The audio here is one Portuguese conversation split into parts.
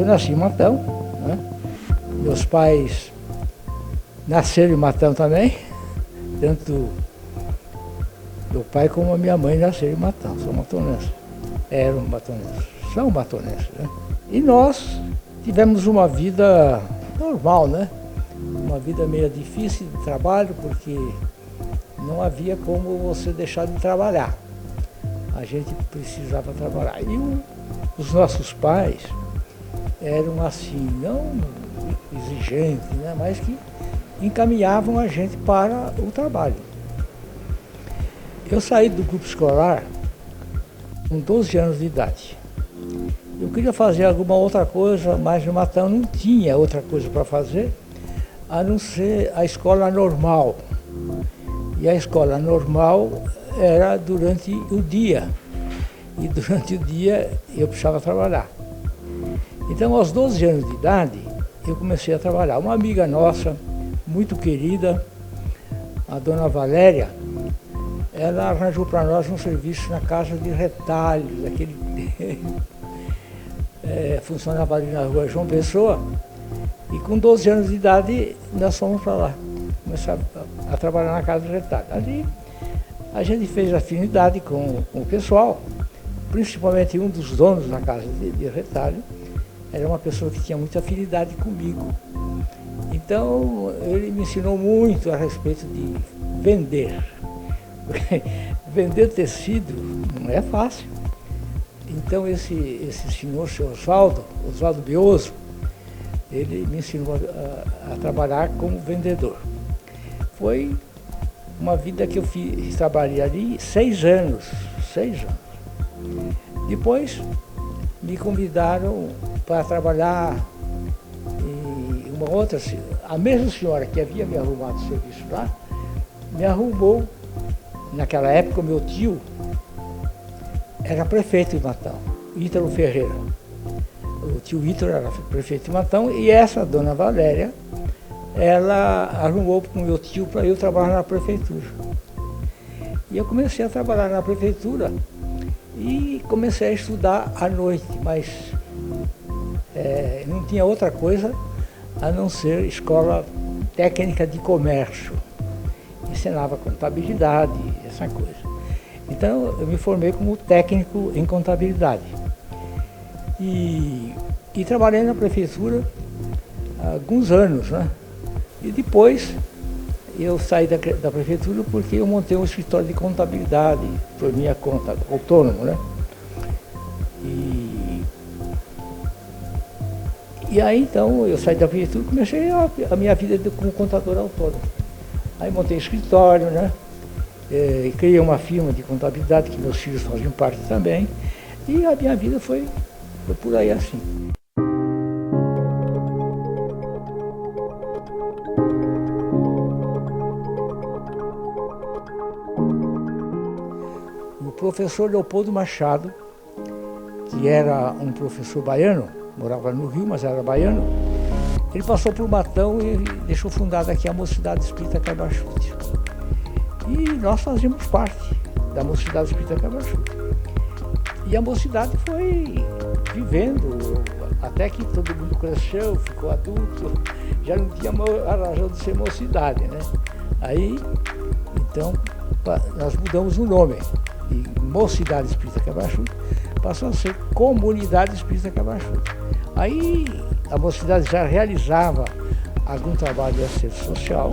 nasci em Matão, né? Meus pais nasceram em Matão também, tanto meu pai como a minha mãe nasceram em Matão, são matonenses. Eram matonenses, são matonenses, né? E nós tivemos uma vida normal, né? Uma vida meio difícil de trabalho, porque não havia como você deixar de trabalhar. A gente precisava trabalhar. E os nossos pais eram assim, não exigentes, né? Mas que encaminhavam a gente para o trabalho. Eu saí do grupo escolar com 12 anos de idade. Eu queria fazer alguma outra coisa, mas no Matão não tinha outra coisa para fazer, a não ser a escola normal. E a escola normal era durante o dia. E durante o dia eu precisava trabalhar. Então, aos 12 anos de idade, eu comecei a trabalhar. Uma amiga nossa, muito querida, a dona Valéria, ela arranjou para nós um serviço na casa de retalhos, aquele funcionava ali na rua João Pessoa, e com 12 anos de idade nós fomos para lá, começar a trabalhar na casa de retalhos. Ali a gente fez afinidade com o pessoal, principalmente um dos donos da casa de retalho, era uma pessoa que tinha muita afinidade comigo. Então ele me ensinou muito a respeito de vender. Vender tecido não é fácil. Então esse senhor, seu Oswaldo Bioso, ele me ensinou a trabalhar como vendedor. Foi uma vida que eu trabalhei ali 6 anos. Depois me convidaram para trabalhar em uma outra, a mesma senhora que havia me arrumado serviço lá, me arrumou. Naquela época, o meu tio era prefeito de Matão, Ítalo Ferreira. O tio Ítalo era prefeito de Matão e essa dona Valéria, ela arrumou para o meu tio para eu trabalhar na prefeitura. E eu comecei a trabalhar na prefeitura e comecei a estudar à noite, mas não tinha outra coisa a não ser escola técnica de comércio. Ensinava contabilidade, essa coisa. Então eu me formei como técnico em contabilidade. E trabalhei na prefeitura há alguns anos, né? E depois eu saí da prefeitura porque eu montei um escritório de contabilidade por minha conta, autônomo, né? E aí então eu saí da prefeitura e comecei a minha vida como contador autônomo. Aí montei escritório, né? Criei uma firma de contabilidade que meus filhos faziam parte também. E a minha vida foi por aí assim. O professor Leopoldo Machado, que era um professor baiano, morava no Rio, mas era baiano, ele passou por Matão e deixou fundada aqui a Mocidade Espírita Caibachute. E nós fazíamos parte da Mocidade Espírita Caibachute. E a mocidade foi vivendo, até que todo mundo cresceu, ficou adulto, já não tinha a razão de ser mocidade, né? Aí, então, nós mudamos o nome de Mocidade Espírita Caibachute, passou a ser Comunidade Espírita Caibachute. Aí a mocidade já realizava algum trabalho de assistência social,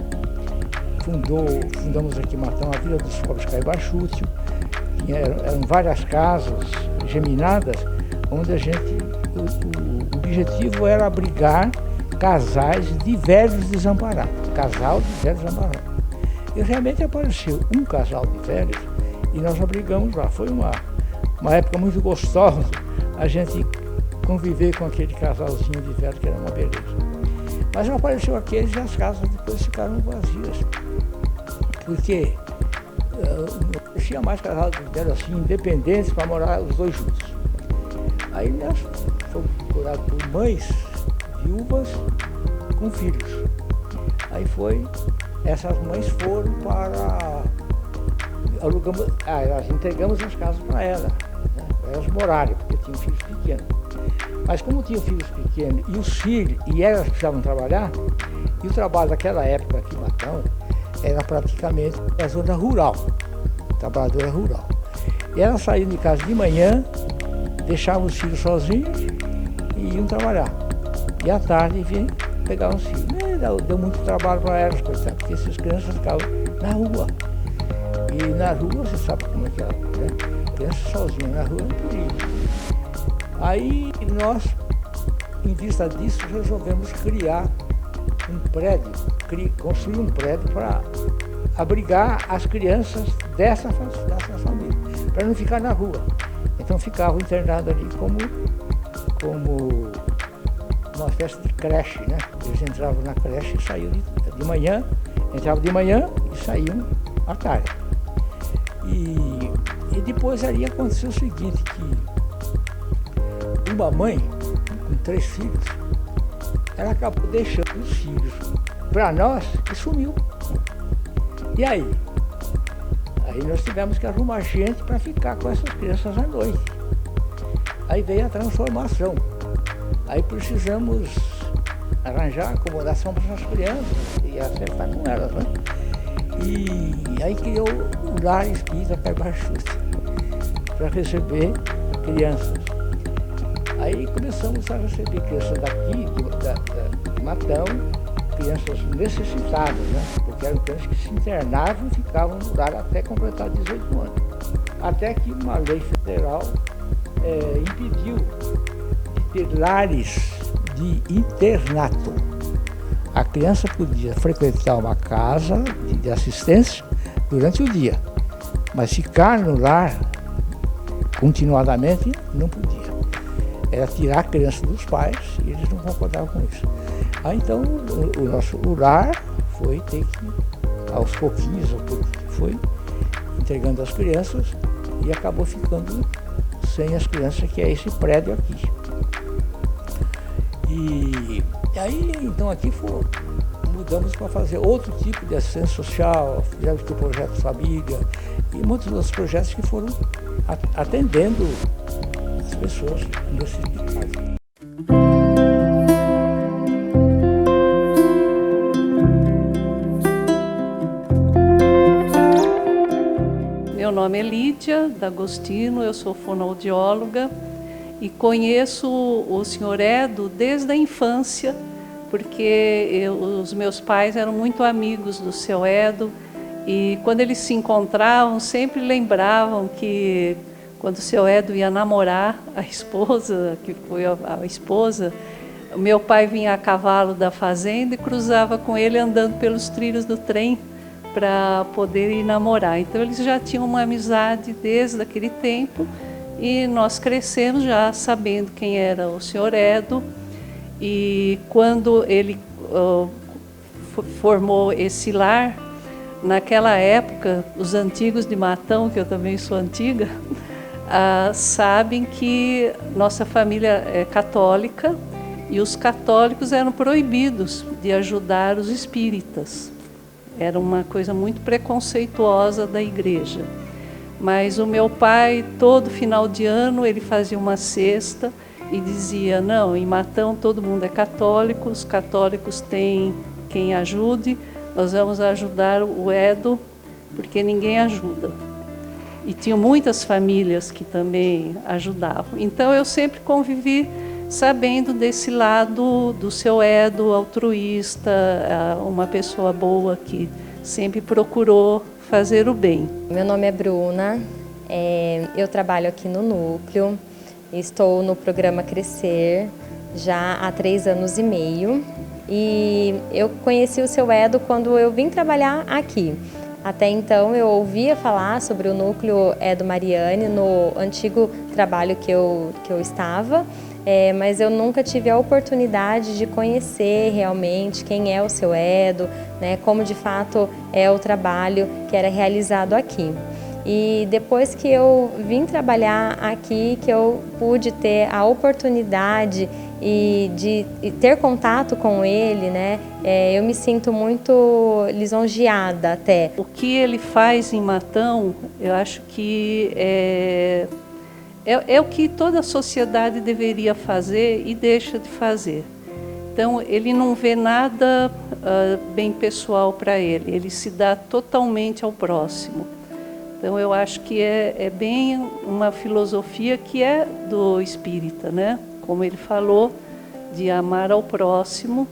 fundamos aqui em Matão a Vila dos Pobres Caibachute, eram várias casas geminadas, onde o objetivo era abrigar casais de velhos desamparados, casal de velhos desamparados. E realmente apareceu um casal de velhos e nós abrigamos lá. Foi uma época muito gostosa a gente conviver com aquele casalzinho de velho, que era uma beleza. Mas não apareceu aqueles e as casas depois ficaram vazias. Porque não tinha mais casal de velho assim, independentes, para morar os dois juntos. Aí nós fomos procurados por mães viúvas com filhos. Aí essas mães foram para nós entregamos as casas para elas, né, para elas morarem, porque tinham filhos pequenos. Mas como tinham filhos pequenos e os filhos, e elas precisavam trabalhar, e o trabalho daquela época aqui em Matão era praticamente a zona rural, trabalhadora rural. E elas saíam de casa de manhã, deixavam os filhos sozinhos e iam trabalhar. E à tarde vinham pegar os filhos. Deu muito trabalho para elas, coitado, porque essas crianças ficavam na rua. E na rua, você sabe como é que é, né? Criança sozinha na rua não podia. Aí nós, em vista disso, resolvemos criar um prédio, construir um prédio para abrigar as crianças dessa família, para não ficar na rua. Então ficavam internados ali como uma espécie de creche, né? Eles entravam na creche e saíam de manhã, entravam de manhã e saíam à tarde. E depois ali aconteceu o seguinte, que uma mãe com 3 filhos, ela acabou deixando os filhos para nós e sumiu. E aí? Aí nós tivemos que arrumar gente para ficar com essas crianças à noite. Aí veio a transformação. Aí precisamos arranjar acomodação para essas crianças e acertar com elas, né? E aí criou o Lar Espírita Caibaxúcia para receber crianças. Aí começamos a receber crianças daqui, de Matão, crianças necessitadas, né? Porque eram crianças que se internavam e ficavam no lar até completar 18 anos. Até que uma lei federal impediu de ter lares de internato. A criança podia frequentar uma casa de assistência durante o dia, mas ficar no lar continuadamente não podia. Era tirar a criança dos pais e eles não concordavam com isso. Aí então o lar foi ter que, aos pouquinhos, foi entregando as crianças e acabou ficando sem as crianças, que é esse prédio aqui. E aí então aqui mudamos para fazer outro tipo de assistência social, fizemos o projeto Família e muitos outros projetos que foram atendendo as pessoas necessitadas. Meu nome é Lídia D'Agostino, eu sou fonoaudióloga e conheço o Sr. Edo desde a infância, porque os meus pais eram muito amigos do Sr. Edo e quando eles se encontravam sempre lembravam que quando o Sr. Edo ia namorar a esposa, que foi a esposa, o meu pai vinha a cavalo da fazenda e cruzava com ele andando pelos trilhos do trem para poder ir namorar. Então eles já tinham uma amizade desde aquele tempo e nós crescemos já sabendo quem era o Sr. Edo. E quando ele formou esse lar, naquela época, os antigos de Matão, que eu também sou antiga, sabem que nossa família é católica e os católicos eram proibidos de ajudar os espíritas. Era uma coisa muito preconceituosa da igreja. Mas o meu pai, todo final de ano, ele fazia uma cesta e dizia, não, em Matão todo mundo é católico, os católicos têm quem ajude, nós vamos ajudar o Edo, porque ninguém ajuda. E tinham muitas famílias que também ajudavam. Então eu sempre convivi sabendo desse lado do seu Edo, altruísta, uma pessoa boa que sempre procurou fazer o bem. Meu nome é Bruna, eu trabalho aqui no Núcleo, estou no programa Crescer já há 3 anos e meio e eu conheci o seu Edo quando eu vim trabalhar aqui. Até então eu ouvia falar sobre o Núcleo Edo Mariani no antigo trabalho que eu estava, mas eu nunca tive a oportunidade de conhecer realmente quem é o seu Edo, né, como de fato é o trabalho que era realizado aqui. E depois que eu vim trabalhar aqui, que eu pude ter a oportunidade de ter contato com ele, né, eu me sinto muito lisonjeada até. O que ele faz em Matão, eu acho que é o que toda a sociedade deveria fazer e deixa de fazer. Então, ele não vê nada bem pessoal para ele, ele se dá totalmente ao próximo. Então, eu acho que é bem uma filosofia que é do espírita, né? Como ele falou, de amar ao próximo.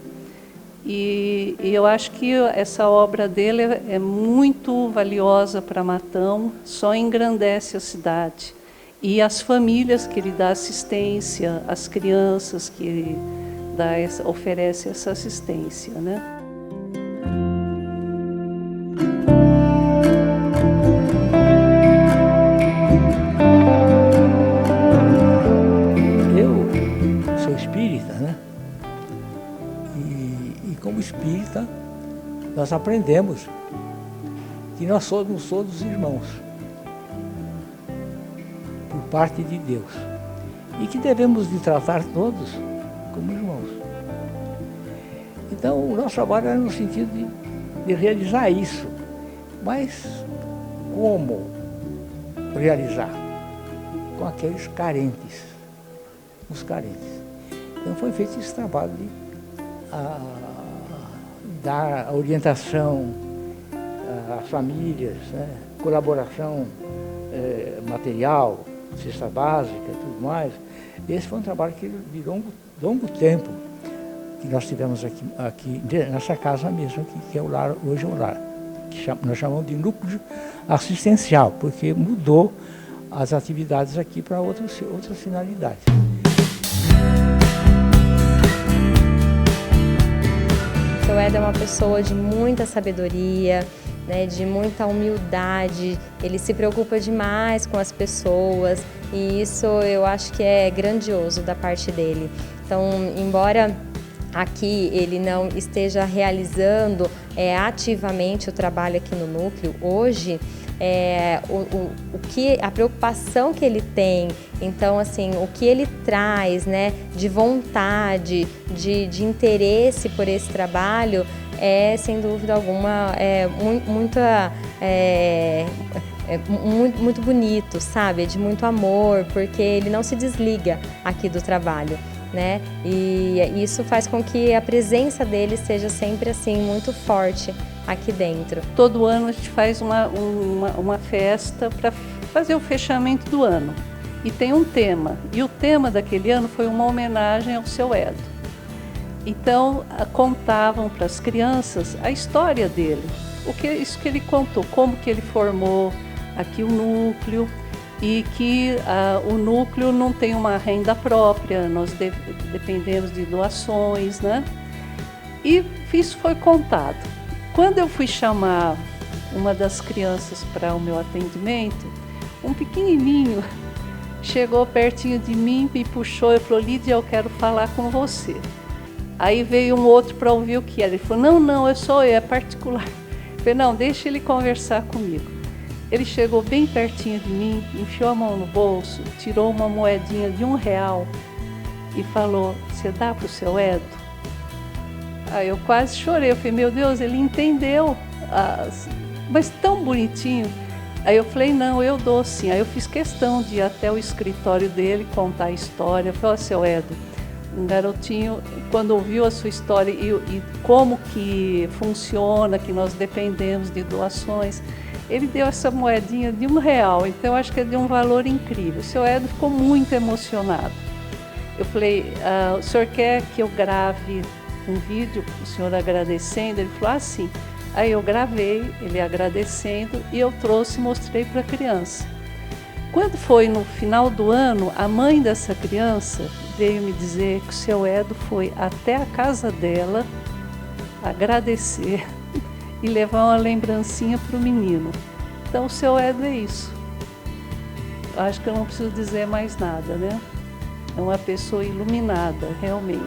E eu acho que essa obra dele é muito valiosa para Matão, só engrandece a cidade. E as famílias que ele dá assistência, as crianças que ele oferece essa assistência, né? Eu sou espírita, né? E como espírita, nós aprendemos que nós somos todos irmãos, por parte de Deus, e que devemos de tratar todos como irmãos. Então, o nosso trabalho é no sentido de realizar isso. Mas como realizar? Com aqueles carentes, os carentes. Então, foi feito esse trabalho de dar orientação às famílias, né? Colaboração material, cesta básica e tudo mais. Esse foi um trabalho que de longo tempo que nós tivemos aqui nessa casa mesmo, aqui, que é o lar, hoje é o lar, que nós chamamos de núcleo assistencial, porque mudou as atividades aqui para outras finalidades. O seu Edo é uma pessoa de muita sabedoria, né, de muita humildade, ele se preocupa demais com as pessoas e isso eu acho que é grandioso da parte dele. Então, embora aqui ele não esteja realizando ativamente o trabalho aqui no núcleo, hoje a preocupação que ele tem, então assim, o que ele traz, né, de vontade, de interesse por esse trabalho, sem dúvida alguma, muito bonito, sabe? De muito amor, porque ele não se desliga aqui do trabalho, né? E isso faz com que a presença dele seja sempre assim, muito forte aqui dentro. Todo ano a gente faz uma festa para fazer o fechamento do ano. E tem um tema, e o tema daquele ano foi uma homenagem ao seu Edo. Então, contavam para as crianças a história dele, isso que ele contou, como que ele formou aqui o núcleo e que o núcleo não tem uma renda própria, nós dependemos de doações, né? E isso foi contado. Quando eu fui chamar uma das crianças para o meu atendimento, um pequenininho chegou pertinho de mim, me puxou e falou: Lídia, eu quero falar com você. Aí veio um outro para ouvir o que era. Ele falou: não, é particular. Eu falei: não, deixa ele conversar comigo. Ele chegou bem pertinho de mim, enfiou a mão no bolso, tirou uma moedinha de R$1 e falou: você dá para o seu Edo? Aí eu quase chorei, eu falei: meu Deus, ele entendeu, mas tão bonitinho. Aí eu falei: não, eu dou sim. Aí eu fiz questão de ir até o escritório dele, contar a história. Eu falei: ó, seu Edo, um garotinho, quando ouviu a sua história e como que funciona, que nós dependemos de doações, ele deu essa moedinha de R$1, então eu acho que é de um valor incrível. O seu Edo ficou muito emocionado. Eu falei: o senhor quer que eu grave um vídeo, o senhor agradecendo? Ele falou: sim. Aí eu gravei, ele agradecendo, e eu trouxe e mostrei para a criança. Quando foi no final do ano, a mãe dessa criança veio me dizer que o seu Edo foi até a casa dela agradecer e levar uma lembrancinha para o menino. Então o seu Edo é isso. Acho que eu não preciso dizer mais nada, né? É uma pessoa iluminada, realmente.